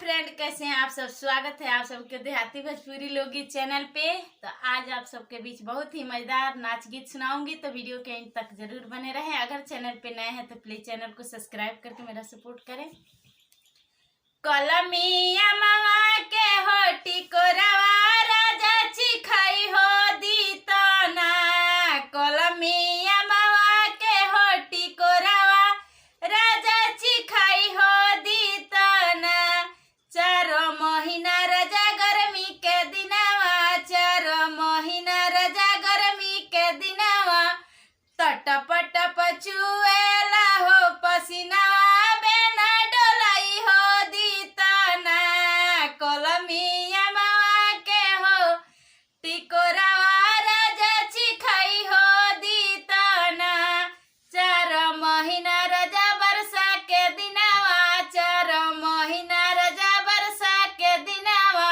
Friend, कैसे हैं आप सब। स्वागत है आप सबके देहाती भोजपुरी लोकगीत चैनल पे। तो आज आप सबके बीच बहुत ही मजेदार नाच गीत सुनाऊंगी, तो वीडियो के एंड तक जरूर बने रहें। अगर चैनल पे नए हैं तो प्लीज चैनल को सब्सक्राइब करके मेरा सपोर्ट करें। कलमिया मामा के होटी को रवा राजा चिखाई हो दी तो ना। कलमिया मामा के होटी को रवा राजा चिखाई हो दी तो ना। 4 महीना राजा गर्मी के दिनवा, 4 महीना राजा गर्मी के दिनवा। टप टप चुएला हो पसीनावा, बेना डोलाई हो दी तो ना। कलमिया मामा के हो टिकोरावा राजा चिखाई हो दी तो ना। 4 महीना राजा वर्षा के दिनवा, 4 महीना राजा वर्षा के दिनवा।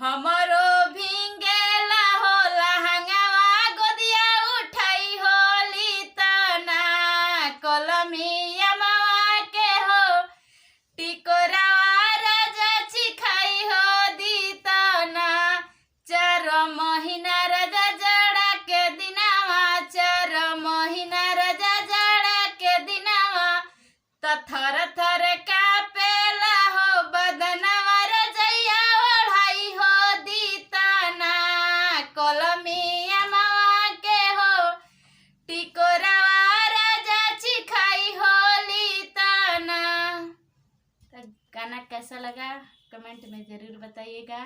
हमरो भिंगेला हो लहंगावा, गोदिया उठाई होली तो ना। कलमिया मामा के हो टिकोरावा राजा चिखाई हो दी तो ना। 4 महीना राजा जाड़ा के दिनवा, 4 महीना राजा जाड़ा के दिनवा। तो थर थर कापेला हो बदनवा, रजैया ओढ़ाई हो दी तो ना। कलमिया मामा के हो टिकोरावा राजा चिखाई होली तो ना। तो गाना कैसा लगा कमेंट में जरूर बताइएगा।